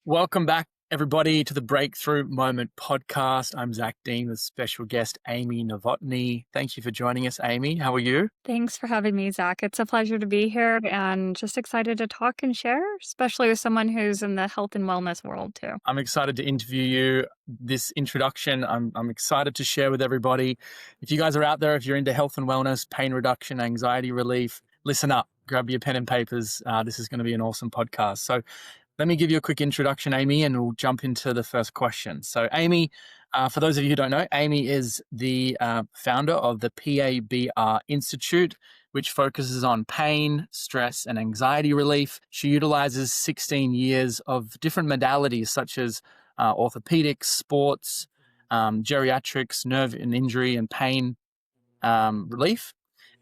Welcome back, everybody, to the Breakthrough Moment podcast. I'm Zac Deane with special guest Amy Novotny. Thank you for joining us, Amy. How are you? Thanks for having me, Zach. It's a pleasure to be here and just excited to talk and share, especially with someone who's in the health and wellness world too. I'm excited to interview you. This introduction, I'm excited to share with everybody. If you guys are out there, if you're into health and wellness, pain reduction, anxiety relief, listen up. Grab your pen and papers. This is going to be an awesome podcast. So let me give you a quick introduction, Amy, and we'll jump into the first question. So, Amy, for those of you who don't know, Amy is the founder of the PABR Institute, which focuses on pain, stress, and anxiety relief. She utilizes 16 years of different modalities such as orthopedics, sports, geriatrics, nerve and injury, and pain relief.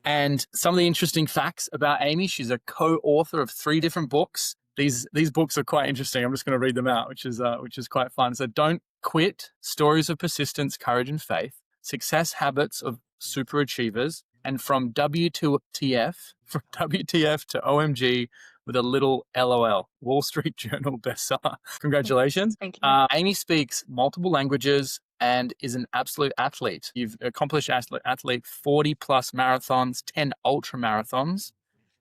And some of the interesting facts about Amy: she's a co-author of 3 different books. These books are quite interesting. I'm just going to read them out, which is quite fun. So, Don't Quit: Stories of Persistence, Courage, and Faith. Success Habits of Superachievers. And from WTF to OMG with a little LOL. Wall Street Journal bestseller. Congratulations. Thank you. Amy speaks multiple languages and is an absolute athlete. You've accomplished athlete 40 plus marathons, 10 ultra marathons,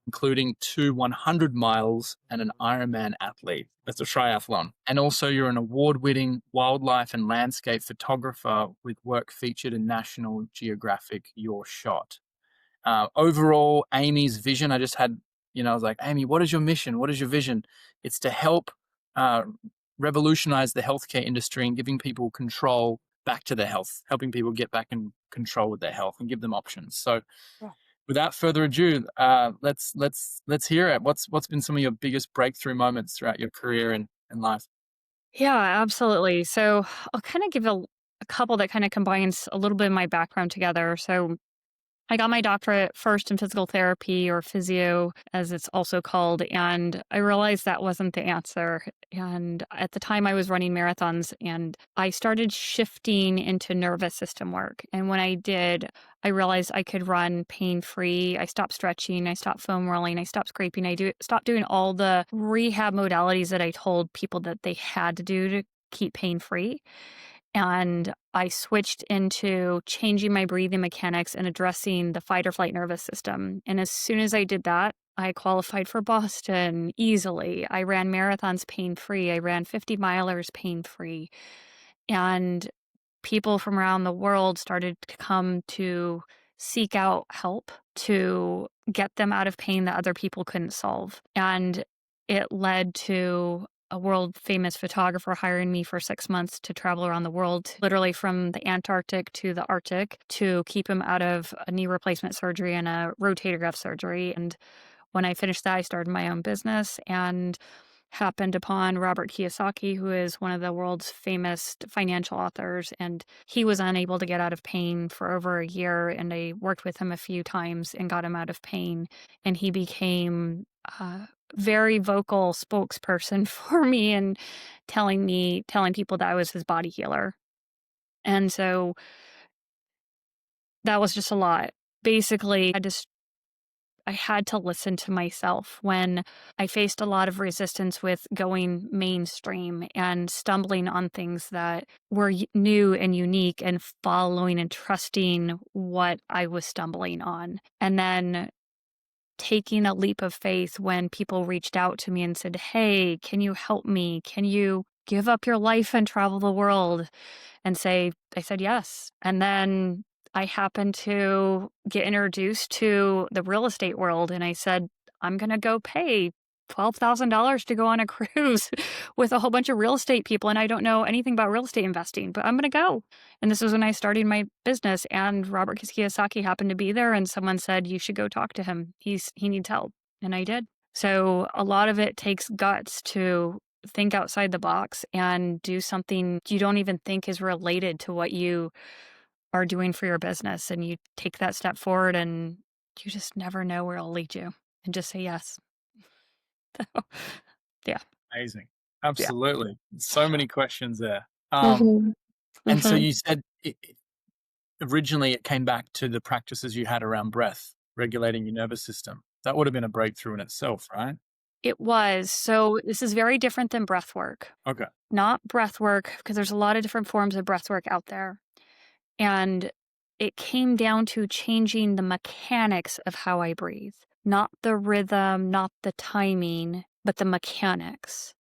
including 2 100 miles and an Ironman athlete. That's a triathlon. And also you're an award-winning wildlife and landscape photographer with work featured in National Geographic Your Shot. Overall, Amy's vision, I was like, Amy, what is your mission? What is your vision? It's to help revolutionize the healthcare industry and giving people control back to their health, helping people get back in control with their health and give them options. So Yeah. without further ado, let's hear it. What's been some of your biggest breakthrough moments throughout your career and life? Yeah, absolutely. So I'll kind of give a couple that kind of combines a little bit of my background together. So I got my doctorate first in physical therapy, or physio, as it's also called, and I realized that wasn't the answer. And at the time, I was running marathons, and I started shifting into nervous system work. And when I did, I realized I could run pain-free. I stopped stretching, I stopped foam rolling, I stopped scraping, stopped doing all the rehab modalities that I told people that they had to do to keep pain-free. And I switched into changing my breathing mechanics and addressing the fight or flight nervous system. And as soon as I did that, I qualified for Boston easily. I ran marathons pain free. I ran 50 milers pain free. And people from around the world started to come to seek out help to get them out of pain that other people couldn't solve. And it led to a world famous photographer hiring me for 6 months to travel around the world, literally from the Antarctic to the Arctic, to keep him out of a knee replacement surgery and a rotator cuff surgery. And when I finished that, I started my own business and happened upon Robert Kiyosaki, who is one of the world's famous financial authors. And he was unable to get out of pain for over a year. And I worked with him a few times and got him out of pain. And he became a very vocal spokesperson for me and telling people that I was his body healer. And so that was just a lot. Basically, I had to listen to myself when I faced a lot of resistance with going mainstream and stumbling on things that were new and unique, and following and trusting what I was stumbling on. And then taking a leap of faith when people reached out to me and said, "Hey, can you help me? Can you give up your life and travel the world?" I said yes. And then I happened to get introduced to the real estate world, and I said, I'm going to go pay $12,000 to go on a cruise with a whole bunch of real estate people, and I don't know anything about real estate investing, but I'm going to go. And this was when I started my business, and Robert Kiyosaki happened to be there, and someone said, you should go talk to him. He needs help. And I did. So a lot of it takes guts to think outside the box and do something you don't even think is related to what you are doing for your business. And you take that step forward, and you just never know where it'll lead you, and just say yes. Yeah. Amazing. Yeah. Absolutely. So many questions there. Mhm. And so Mhm. you said originally it came back to the practices you had around breath, regulating your nervous system. That would have been a breakthrough in itself, right? It was. So this is very different than breath work. Okay. Not breath work, because there's a lot of different forms of breath work out there. And it came down to changing the mechanics of how I breathe, not the rhythm, not the timing, but the mechanics.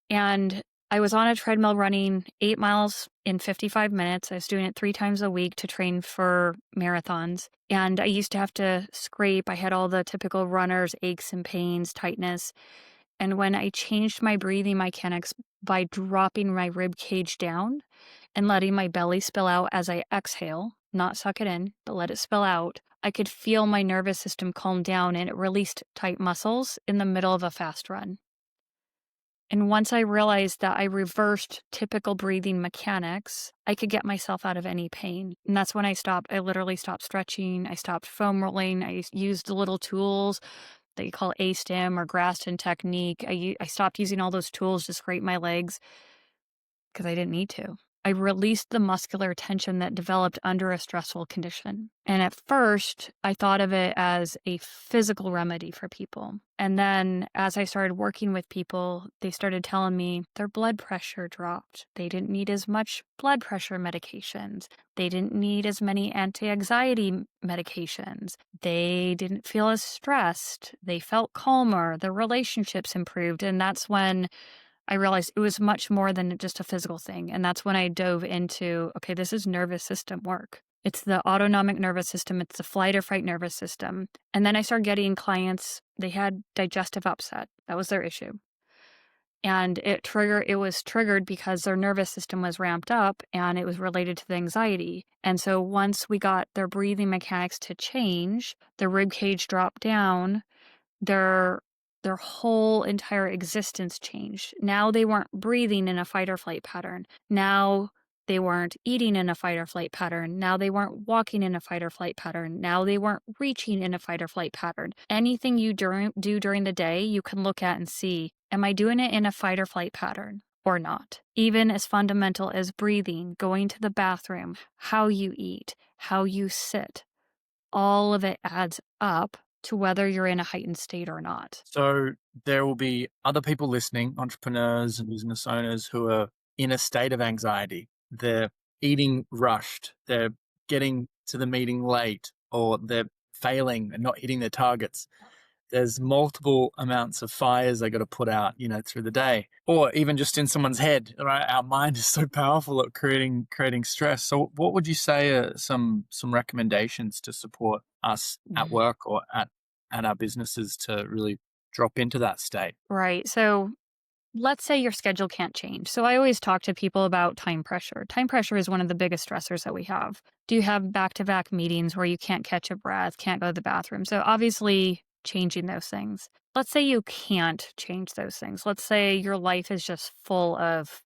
And I was on a treadmill running 8 miles in 55 minutes. I was doing it 3 times a week to train for marathons. And I used to have to scrape. I had all the typical runner's aches and pains, tightness. And when I changed my breathing mechanics by dropping my rib cage down and letting my belly spill out as I exhale, not suck it in, but let it spill out, I could feel my nervous system calm down and it released tight muscles in the middle of a fast run. And once I realized that I reversed typical breathing mechanics, I could get myself out of any pain. And that's when I stopped. I literally stopped stretching. I stopped foam rolling. I used the little tools that you call A-stem or Graston technique. I stopped using all those tools to scrape my legs because I didn't need to. I released the muscular tension that developed under a stressful condition. And at first, I thought of it as a physical remedy for people. And then as I started working with people, they started telling me their blood pressure dropped. They didn't need as much blood pressure medications. They didn't need as many anti-anxiety medications. They didn't feel as stressed. They felt calmer. Their relationships improved. And that's when I realized it was much more than just a physical thing. And that's when I dove into, okay, this is nervous system work. It's the autonomic nervous system. It's the flight or fight nervous system. And then I started getting clients, they had digestive upset. That was their issue. And it was triggered because their nervous system was ramped up and it was related to the anxiety. And so once we got their breathing mechanics to change, the rib cage dropped down, their whole entire existence changed. Now they weren't breathing in a fight or flight pattern. Now they weren't eating in a fight or flight pattern. Now they weren't walking in a fight or flight pattern. Now they weren't reaching in a fight or flight pattern. Anything you do during the day, you can look at and see, am I doing it in a fight or flight pattern or not? Even as fundamental as breathing, going to the bathroom, how you eat, how you sit, all of it adds up to whether you're in a heightened state or not. So there will be other people listening, entrepreneurs and business owners who are in a state of anxiety. They're eating rushed. They're getting to the meeting late, or they're failing and not hitting their targets. There's multiple amounts of fires they got to put out, through the day, or even just in someone's head. Right, our mind is so powerful at creating stress. So, what would you say are some recommendations to support us at Mhm. work or at our businesses to really drop into that state? Right. So let's say your schedule can't change. So I always talk to people about time pressure. Time pressure is one of the biggest stressors that we have. Do you have back-to-back meetings where you can't catch a breath, can't go to the bathroom? So obviously changing those things. Let's say you can't change those things. Let's say your life is just full of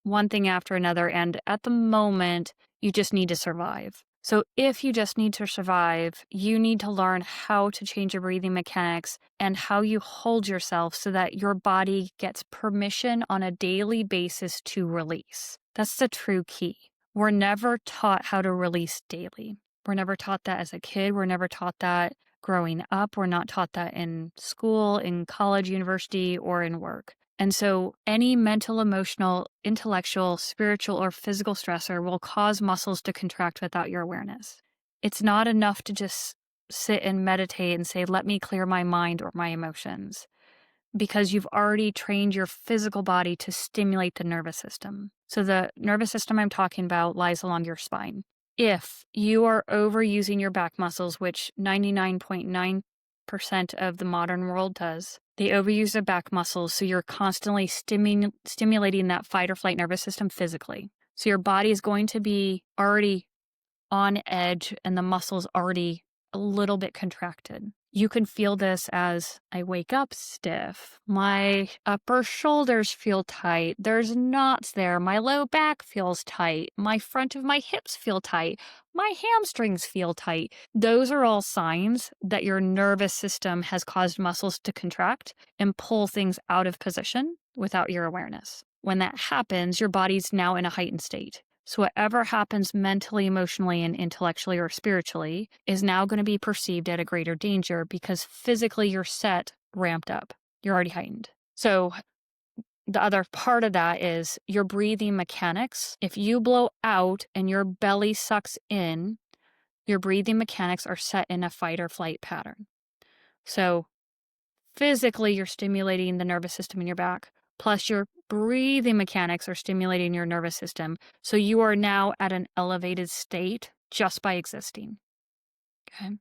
one thing after another. And at the moment, you just need to survive. So if you just need to survive, you need to learn how to change your breathing mechanics and how you hold yourself so that your body gets permission on a daily basis to release. That's the true key. We're never taught how to release daily. We're never taught that as a kid. We're never taught that growing up. We're not taught that in school, in college, university, or in work. And so any mental, emotional, intellectual, spiritual, or physical stressor will cause muscles to contract without your awareness. It's not enough to just sit and meditate and say, let me clear my mind or my emotions, because you've already trained your physical body to stimulate the nervous system. So the nervous system I'm talking about lies along your spine. If you are overusing your back muscles, which 99.9% of the modern world does, they overuse their back muscles, so you're constantly stimulating that fight or flight nervous system physically. So your body is going to be already on edge and the muscles already a little bit contracted. You can feel this as I wake up stiff. My upper shoulders feel tight. There's knots there. My low back feels tight. My front of my hips feel tight. My hamstrings feel tight. Those are all signs that your nervous system has caused muscles to contract and pull things out of position without your awareness. When that happens, your body's now in a heightened state. So whatever happens mentally, emotionally, and intellectually or spiritually is now going to be perceived at a greater danger because physically you're set ramped up. You're already heightened. So the other part of that is your breathing mechanics. If you blow out and your belly sucks in, your breathing mechanics are set in a fight or flight pattern. So physically, you're stimulating the nervous system in your back, plus your breathing mechanics are stimulating your nervous system. So you are now at an elevated state just by existing. Okay.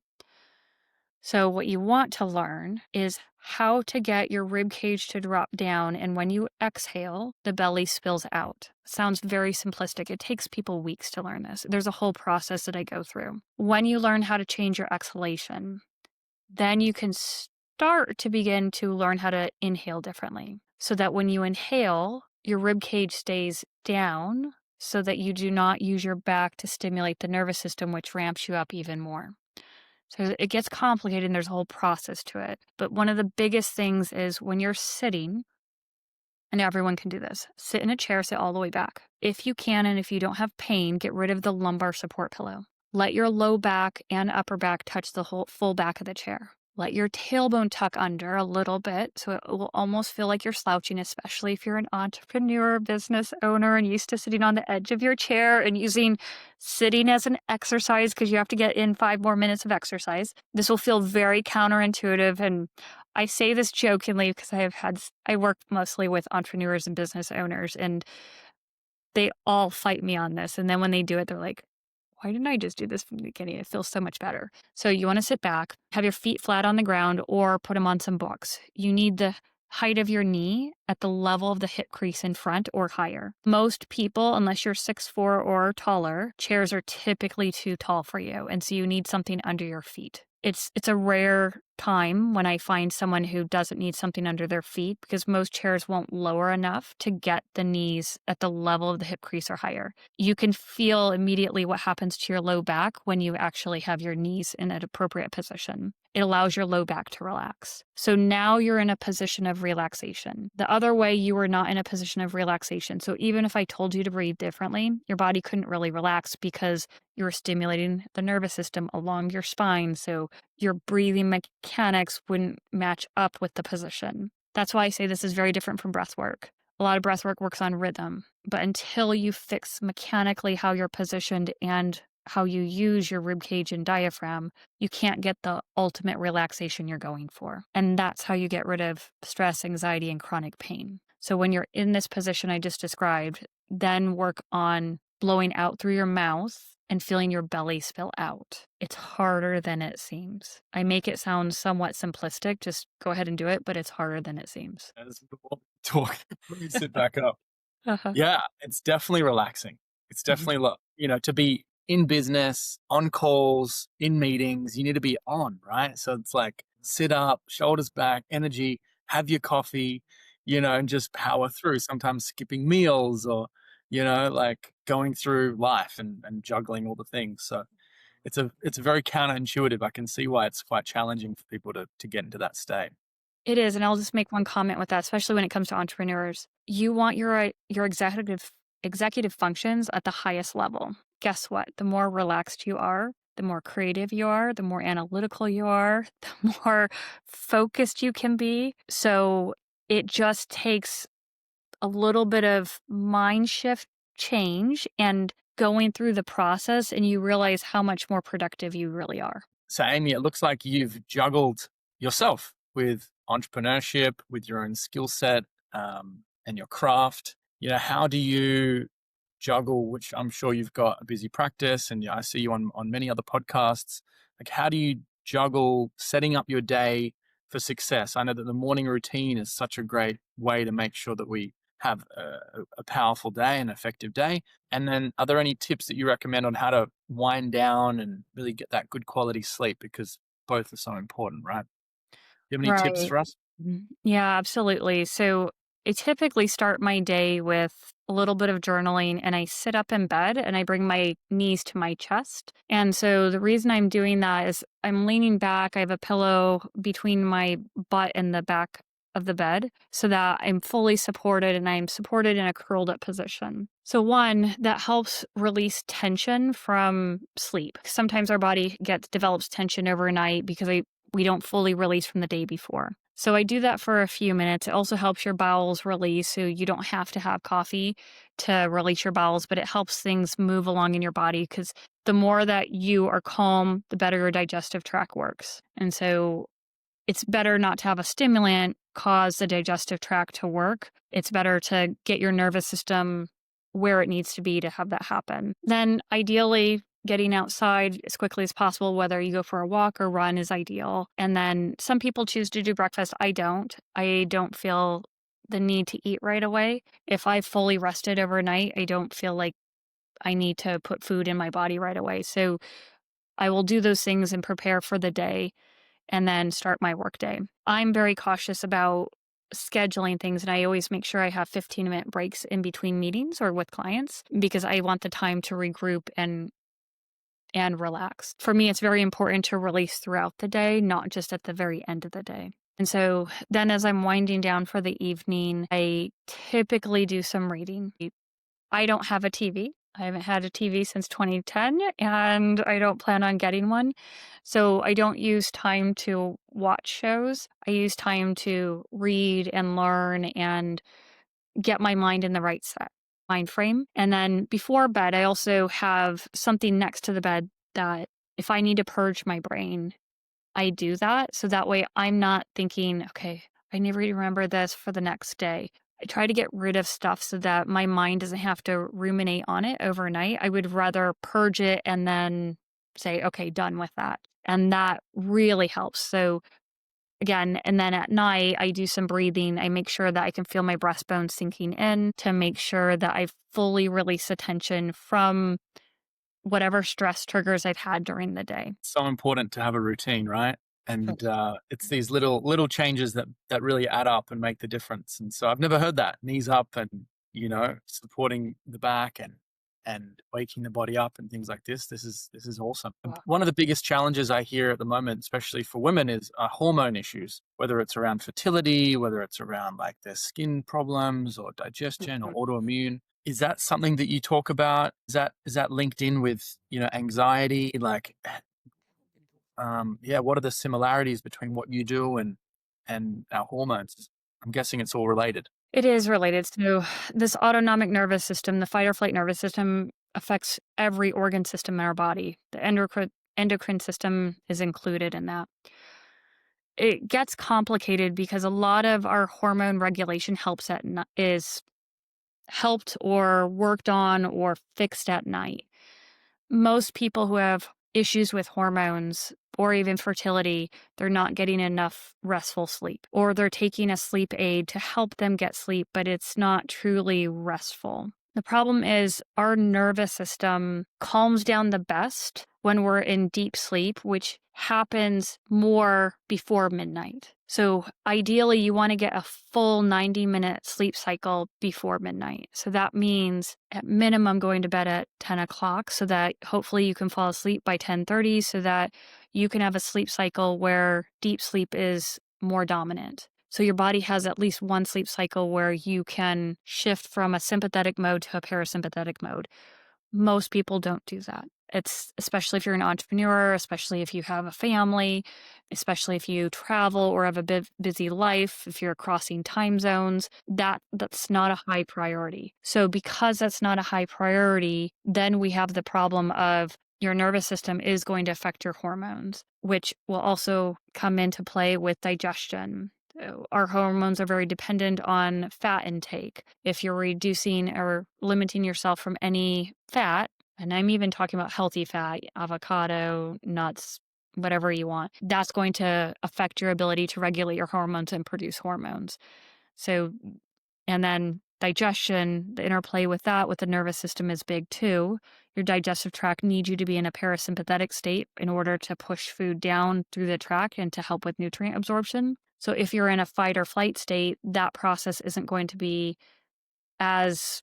So what you want to learn is how to get your rib cage to drop down, and when you exhale, the belly spills out. Sounds very simplistic. It takes people weeks to learn this. There's a whole process that I go through. When you learn how to change your exhalation, then you can start to begin to learn how to inhale differently, so that when you inhale, your rib cage stays down so that you do not use your back to stimulate the nervous system, which ramps you up even more. So it gets complicated and there's a whole process to it. But one of the biggest things is when you're sitting, and everyone can do this, sit in a chair, sit all the way back. If you can, and if you don't have pain, get rid of the lumbar support pillow. Let your low back and upper back touch the whole full back of the chair. Let your tailbone tuck under a little bit so it will almost feel like you're slouching, especially if you're an entrepreneur, business owner, and used to sitting on the edge of your chair and using sitting as an exercise because you have to get in 5 more minutes of exercise. This will feel very counterintuitive. And I say this jokingly because I work mostly with entrepreneurs and business owners, and they all fight me on this. And then when they do it, they're like, why didn't I just do this from the beginning? It feels so much better. So you want to sit back, have your feet flat on the ground, or put them on some books. You need the height of your knee at the level of the hip crease in front or higher. Most people, unless you're 6'4" or taller, chairs are typically too tall for you. And so you need something under your feet. It's a rare time when I find someone who doesn't need something under their feet, because most chairs won't lower enough to get the knees at the level of the hip crease or higher. You can feel immediately what happens to your low back when you actually have your knees in an appropriate position. It allows your low back to relax. So now you're in a position of relaxation. The other way, you were not in a position of relaxation. So even if I told you to breathe differently, your body couldn't really relax because you were stimulating the nervous system along your spine. So your breathing mechanics wouldn't match up with the position. That's why I say this is very different from breath work. A lot of breath work works on rhythm, but until you fix mechanically how you're positioned and how you use your rib cage and diaphragm, you can't get the ultimate relaxation you're going for. And that's how you get rid of stress, anxiety, and chronic pain. So when you're in this position I just described, then work on blowing out through your mouth and feeling your belly spill out. It's harder than it seems. I make it sound somewhat simplistic. Just go ahead and do it, but it's harder than it seems. As we talk, let me sit back up. Uh-huh. Yeah, it's definitely relaxing. It's definitely, to be in business, on calls, in meetings, you need to be on, right? So it's like sit up, shoulders back, energy, have your coffee, and just power through, sometimes skipping meals or, like going through life and juggling all the things. So it's very counterintuitive. I can see why it's quite challenging for people to get into that state. It is, and I'll just make one comment with that, especially when it comes to entrepreneurs. You want your executive functions at the highest level. Guess what? The more relaxed you are, the more creative you are, the more analytical you are, the more focused you can be. So it just takes a little bit of mind shift change and going through the process, and you realize how much more productive you really are. So Amy, it looks like you've juggled yourself with entrepreneurship, with your own skill set, and your craft. How do you juggle, which I'm sure you've got a busy practice, and I see you on many other podcasts. Like, how do you juggle setting up your day for success? I know that the morning routine is such a great way to make sure that we have a powerful day, an effective day. And then are there any tips that you recommend on how to wind down and really get that good quality sleep? Because both are so important, right? Do you have any tips Right. for us? Yeah, absolutely. So I typically start my day with a little bit of journaling, and I sit up in bed and I bring my knees to my chest. And so the reason I'm doing that is I'm leaning back. I have a pillow between my butt and the back of the bed so that I'm fully supported, and I'm supported in a curled up position. So one, that helps release tension from sleep. Sometimes our body develops tension overnight because we don't fully release from the day before. So I do that for a few minutes. It also helps your bowels release, so you don't have to have coffee to release your bowels, but it helps things move along in your body because the more that you are calm, the better your digestive tract works. And so it's better not to have a stimulant cause the digestive tract to work. It's better to get your nervous system where it needs to be to have that happen. Then, ideally, getting outside as quickly as possible, whether you go for a walk or run, is ideal. And then some people choose to do breakfast. I don't. I don't feel the need to eat right away. If I've fully rested overnight, I don't feel like I need to put food in my body right away. So I will do those things and prepare for the day and then start my workday. I'm very cautious about scheduling things, and I always make sure I have 15-minute breaks in between meetings or with clients because I want the time to regroup and relax. For me, it's very important to release throughout the day, not just at the very end of the day. And so then as I'm winding down for the evening, I typically do some reading. I don't have a TV. I haven't had a TV since 2010, and I don't plan on getting one. So I don't use time to watch shows. I use time to read and learn and get my mind in the right set mind frame. And then before bed, I also have something next to the bed that if I need to purge my brain, I do that. So that way I'm not thinking, okay, I need to remember this for the next day. I try to get rid of stuff so that my mind doesn't have to ruminate on it overnight. I would rather purge it and then say, okay, done with that. And that really helps. So again, and then at night, I do some breathing. I make sure that I can feel my breastbone sinking in to make sure that I fully release the tension from whatever stress triggers I've had during the day. So important to have a routine, right? And it's these little changes that really add up and make the difference. And so I've never heard that knees up and supporting the back and waking the body up and things like this. This is awesome. Wow. One of the biggest challenges I hear at the moment, especially for women, is hormone issues. Whether it's around fertility, whether it's around like their skin problems or digestion or autoimmune. Is that something that you talk about? Is that linked in with anxiety? Like, what are the similarities between what you do and our hormones? I'm guessing it's all related. It is related to this autonomic nervous system. The fight or flight nervous system affects every organ system in our body. The endocrine system is included in that. It gets complicated because a lot of our hormone regulation is helped or worked on or fixed at night. Most people who have issues with hormones or even fertility, they're not getting enough restful sleep, or they're taking a sleep aid to help them get sleep, but it's not truly restful. The problem is our nervous system calms down the best when we're in deep sleep, which happens more before midnight. So ideally, you want to get a full 90-minute sleep cycle before midnight. So that means at minimum going to bed at 10 o'clock so that hopefully you can fall asleep by 10:30 so that you can have a sleep cycle where deep sleep is more dominant. So your body has at least one sleep cycle where you can shift from a sympathetic mode to a parasympathetic mode. Most people don't do that. It's especially if you're an entrepreneur, especially if you have a family, especially if you travel or have a busy life, if you're crossing time zones, that's not a high priority. So because that's not a high priority, then we have the problem of your nervous system is going to affect your hormones, which will also come into play with digestion. Our hormones are very dependent on fat intake. If you're reducing or limiting yourself from any fat, and I'm even talking about healthy fat, avocado, nuts, whatever you want, that's going to affect your ability to regulate your hormones and produce hormones. So, and then digestion, the interplay with that with the nervous system is big too. Your digestive tract needs you to be in a parasympathetic state in order to push food down through the tract and to help with nutrient absorption. So if you're in a fight or flight state, that process isn't going to be as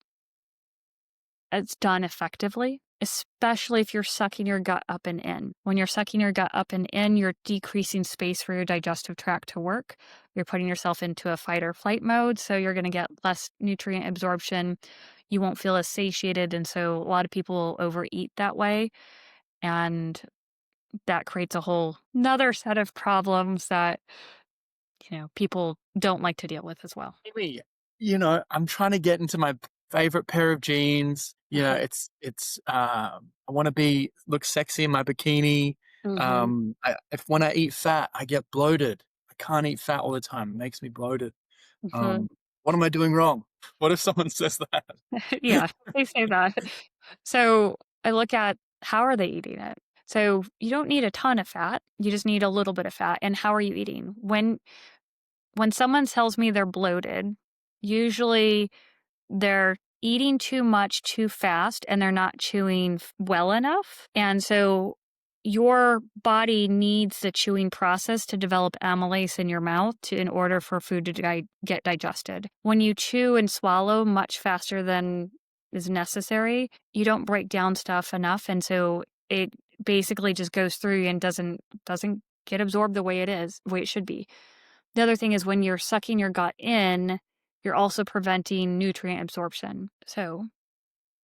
done effectively, especially if you're sucking your gut up and in. When you're sucking your gut up and in, you're decreasing space for your digestive tract to work. You're putting yourself into a fight or flight mode, so you're going to get less nutrient absorption. You won't feel as satiated, and so a lot of people overeat that way, and that creates a whole another set of problems that people don't like to deal with as well. Maybe, I'm trying to get into my favorite pair of jeans. I want to look sexy in my bikini. Mhm. If when I eat fat, I get bloated. I can't eat fat all the time. It makes me bloated. Mhm. Um, what am I doing wrong? What if someone says that? Yeah, they say that. So I look at how are they eating it? So you don't need a ton of fat. You just need a little bit of fat. And how are you eating? When someone tells me they're bloated, usually they're eating too much too fast and they're not chewing well enough. And so your body needs the chewing process to develop amylase in your mouth in order for food to get digested. When you chew and swallow much faster than is necessary, you don't break down stuff enough. And so it basically just goes through and doesn't get absorbed the way it should be. The other thing is when you're sucking your gut in, you're also preventing nutrient absorption. So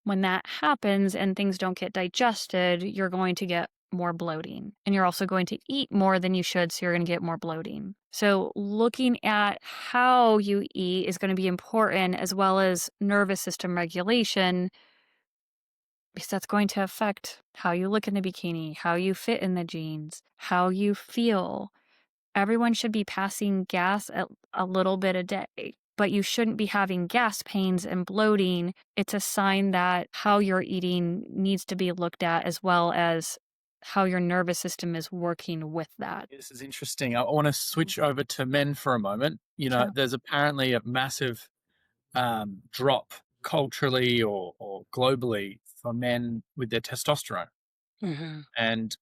when that happens and things don't get digested, you're going to get more bloating. And you're also going to eat more than you should, so you're going to get more bloating. So looking at how you eat is going to be important, as well as nervous system regulation, because that's going to affect how you look in the bikini, how you fit in the jeans, how you feel. Everyone should be passing gas at a little bit a day, but you shouldn't be having gas pains and bloating. It's a sign that how you're eating needs to be looked at, as well as how your nervous system is working with that. This is interesting. I want to switch over to men for a moment. Sure. There's apparently a massive drop culturally or globally for men with their testosterone. Hmm. And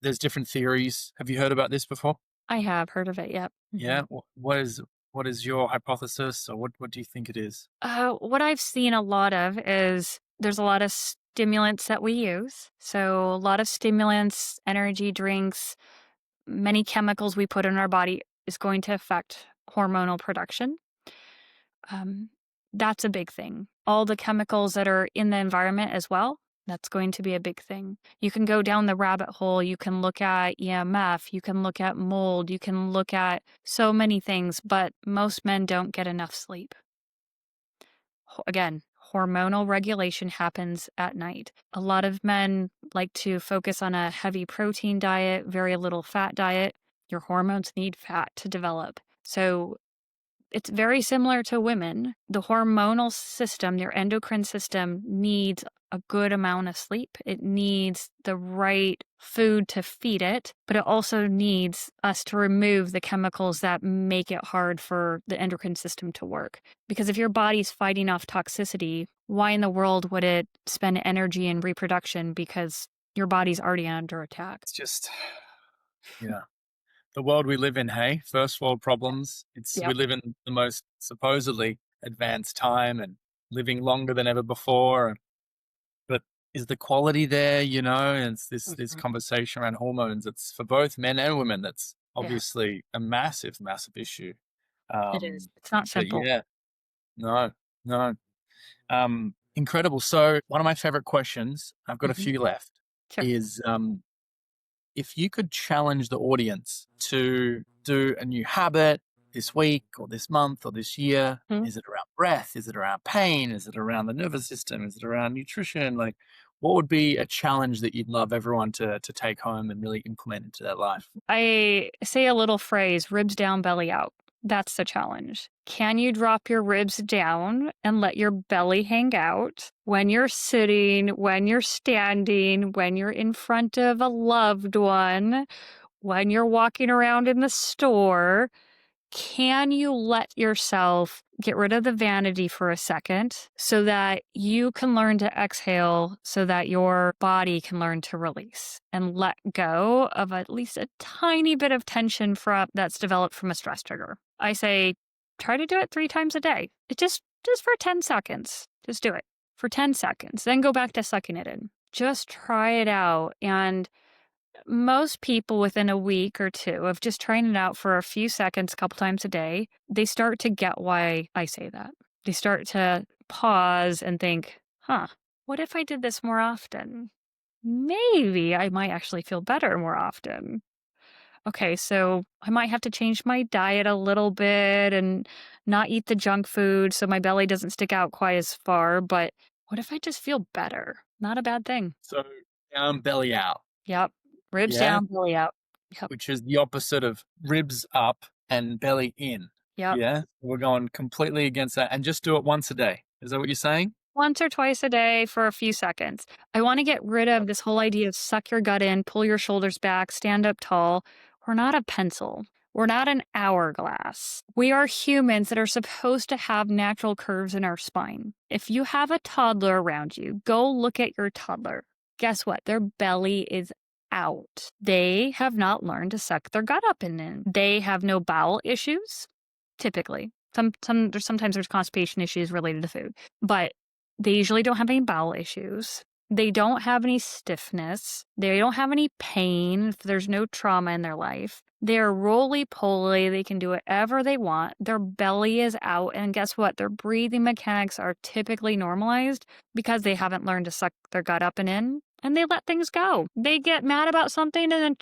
there's different theories. Have you heard about this before? I have heard of it. Yep. Hmm. Yeah. What is your hypothesis, or what do you think it is? What I've seen a lot of is there's a lot of stimulants that we use. So, a lot of stimulants, energy drinks, many chemicals we put in our body is going to affect hormonal production. Um, that's a big thing. All the chemicals that are in the environment as well, that's going to be a big thing. You can go down the rabbit hole. You can look at EMF. You can look at mold. You can look at so many things, but most men don't get enough sleep. Again, hormonal regulation happens at night. A lot of men like to focus on a heavy protein diet, very little fat diet. Your hormones need fat to develop. So it's very similar to women. The hormonal system, your endocrine system, needs a good amount of sleep. It needs the right food to feed it, but it also needs us to remove the chemicals that make it hard for the endocrine system to work. Because if your body's fighting off toxicity, why in the world would it spend energy in reproduction? Because your body's already under attack. It's just, yeah, the world we live in. Hey, first world problems. We Yep. live in the most supposedly advanced time and living longer than ever before. But is the quality there? And it's this Mhm. conversation around hormones. It's for both men and women. That's Yeah, obviously a massive, massive issue. it is. Um, It's not but simple. yeah, no, no. Incredible. So one of my favorite questions, I've got a Mhm. few left, Sure. is if you could challenge the audience to do a new habit this week or this month or this year, Mhm. is it around breath? Is it around pain? Is it around the nervous system? Is it around nutrition? Like, what would be a challenge that you'd love everyone to take home and really implement into their life? I say a little phrase, ribs down, belly out. That's the challenge. Can you drop your ribs down and let your belly hang out when you're sitting, when you're standing, when you're in front of a loved one, when you're walking around in the store? Can you let yourself get rid of the vanity for a second so that you can learn to exhale so that your body can learn to release and let go of at least a tiny bit of tension that's developed from a stress trigger? I say try to do it 3 times a day. It just for 10 seconds. Just do it for 10 seconds. Then go back to sucking it in. Just try it out, and most people within a week or two of just trying it out for a few seconds, a couple times a day, they start to get why I say that. They start to pause and think, huh, what if I did this more often? Maybe I might actually feel better more often. Okay, so I might have to change my diet a little bit and not eat the junk food so my belly doesn't stick out quite as far. But what if I just feel better? Not a bad thing. So down, belly out. Yep. Ribs Yeah. down, belly out. Yep. Which is the opposite of ribs up and belly in. Yep. Yeah. We're going completely against that. And just do it once a day. Is that what you're saying? Once or twice a day for a few seconds. I want to get rid of this whole idea of suck your gut in, pull your shoulders back, stand up tall. We're not a pencil. We're not an hourglass. We are humans that are supposed to have natural curves in our spine. If you have a toddler around you, go look at your toddler. Guess what? Their belly is out. They have not learned to suck their gut up and in. They have no bowel issues, typically. Sometimes there's constipation issues related to food, but they usually don't have any bowel issues. They don't have any stiffness. They don't have any pain if there's no trauma in their life. They're roly-poly. They can do whatever they want. Their belly is out. And guess what? Their breathing mechanics are typically normalized because they haven't learned to suck their gut up and in. And they let things go. They get mad about something and then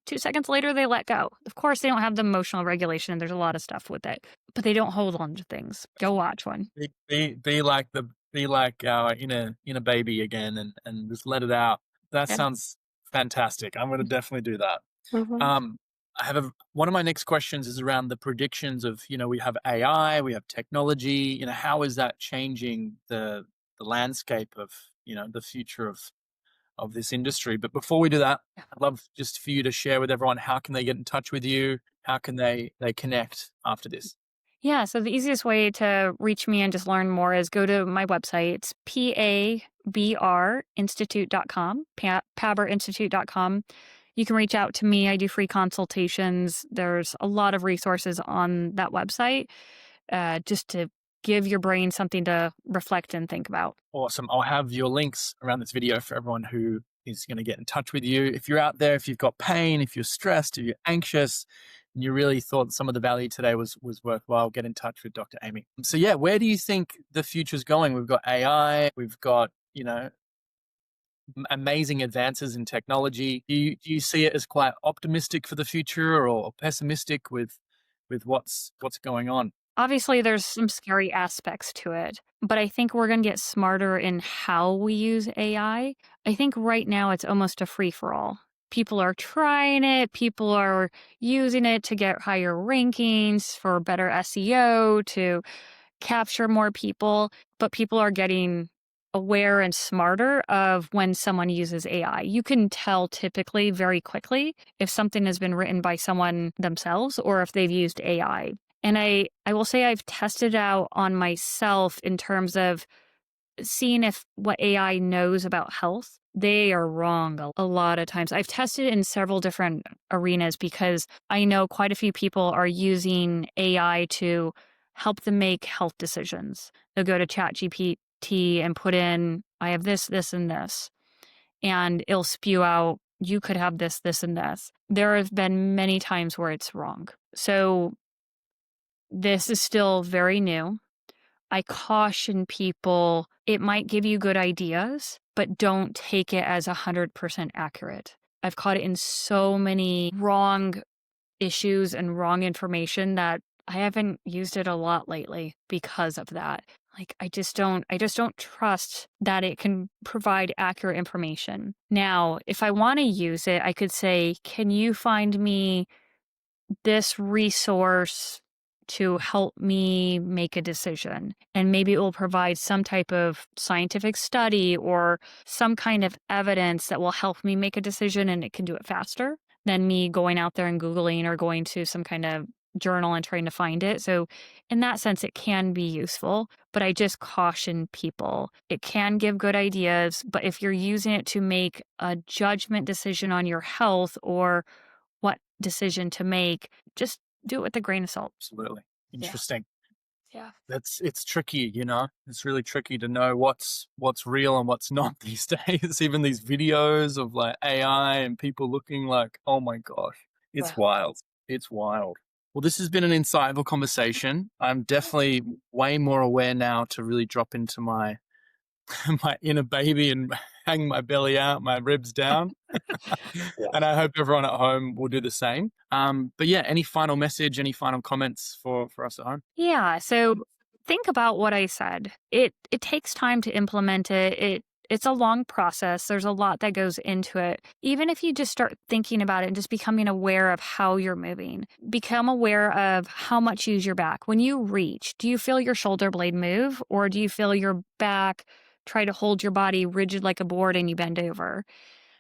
2 seconds later they let go. Of course, they don't have the emotional regulation and there's a lot of stuff with it, but they don't hold on to things. Go watch one. Be like our inner baby again and just let it out. That Yeah. sounds fantastic. I'm going to definitely do that. Mhm. I have one of my next questions is around the predictions of, we have AI, we have technology, how is that changing the landscape of, the future of this industry? But before we do that, I'd love just for you to share with everyone, how can they get in touch with you? How can they connect after this? Yeah, so the easiest way to reach me and just learn more is go to my website. It's PABRinstitute.com, PABRinstitute.com. You can reach out to me. I do free consultations. There's a lot of resources on that website just to give your brain something to reflect and think about. Awesome. I'll have your links around this video for everyone who is going to get in touch with you. If you're out there, if you've got pain, if you're stressed, if you're anxious, and you really thought some of the value today was worthwhile, get in touch with Dr. Amy. So yeah, where do you think the future's going? We've got AI, we've got, amazing advances in technology. Do you see it as quite optimistic for the future or pessimistic with what's going on? Obviously, there's some scary aspects to it, but I think we're going to get smarter in how we use AI. I think right now it's almost a free for all. People are trying it, people are using it to get higher rankings for better SEO, to capture more people, but people are getting aware and smarter of when someone uses AI. You can tell typically very quickly if something has been written by someone themselves or if they've used AI. And I will say I've tested out on myself in terms of seeing if what AI knows about health. They are wrong a lot of times. I've tested it in several different arenas because I know quite a few people are using AI to help them make health decisions. They'll go to ChatGPT and put in, I have this, this, and this, and it'll spew out, you could have this, this, and this. There have been many times where it's wrong. So this is still very new. I caution people, it might give you good ideas, but don't take it as 100% accurate. I've caught it in so many wrong issues and wrong information that I haven't used it a lot lately because of that. Like I just don't trust that it can provide accurate information. Now, if I want to use it, I could say, "Can you find me this resource to help me make a decision?" And maybe it will provide some type of scientific study or some kind of evidence that will help me make a decision, and it can do it faster than me going out there and Googling or going to some kind of journal and trying to find it. So in that sense, it can be useful, but I just caution people. It can give good ideas, but if you're using it to make a judgment decision on your health or what decision to make, just do it with a grain of salt. Absolutely. Yeah. Interesting. Yeah. It's tricky, It's really tricky to know what's real and what's not these days. Even these videos of like AI and people looking like, oh my gosh, it's Wow. wild. It's wild. Well, this has been an insightful conversation. I'm definitely way more aware now to really drop into my my inner baby and hang my belly out, my ribs down. Yeah. And I hope everyone at home will do the same. But yeah, any final message, any final comments for us at home? Yeah, so think about what I said. It takes time to implement it. It's a long process. There's a lot that goes into it. Even if you just start thinking about it and just becoming aware of how you're moving, become aware of how much you use your back. When you reach, do you feel your shoulder blade move or do you feel your back try to hold your body rigid like a board and you bend over?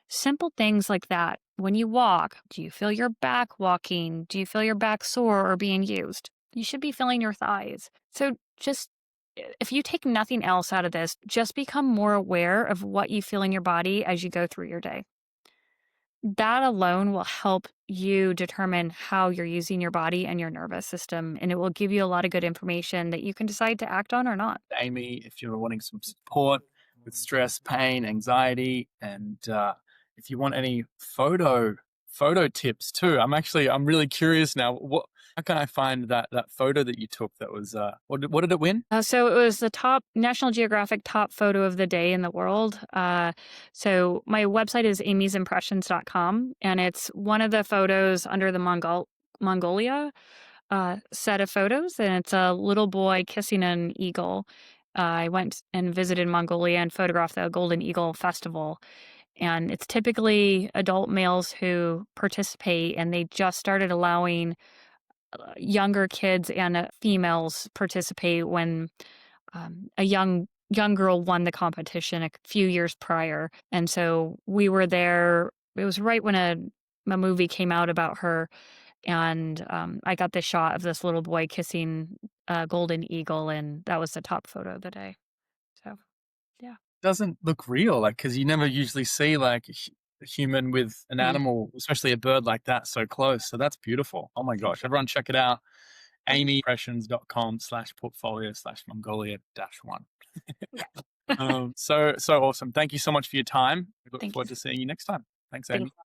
Simple things like that. When you walk, do you feel your back walking? Do you feel your back sore or being used? You should be feeling your thighs. So just if you take nothing else out of this, just become more aware of what you feel in your body as you go through your day. That alone will help you determine how you're using your body and your nervous system, and it will give you a lot of good information that you can decide to act on or not. Amy, if you're wanting some support with stress, pain, anxiety, and if you want any photo tips too, I'm really curious now. How can I find that photo that you took? That was what did it win? So it was the top National Geographic top photo of the day in the world. So my website is amysimpressions.com, and it's one of the photos under the Mongolia set of photos, and it's a little boy kissing an eagle. I went and visited Mongolia and photographed the Golden Eagle Festival. And it's typically adult males who participate, and they just started allowing younger kids and females participate when a young girl won the competition a few years prior. And so we were there. It was right when a movie came out about her, and I got this shot of this little boy kissing a golden eagle, and that was the top photo of the day. So yeah. Doesn't look real, like because you never usually see like a human with an Mhm. animal, especially a bird like that so close. So that's beautiful. Oh my gosh, everyone check it out. amyimpressions.com/portfolio/Mongolia-1. Yeah. So awesome. Thank you so much for your time. We look Thank you. forward to seeing you next time. Thanks, Thank Amy. you.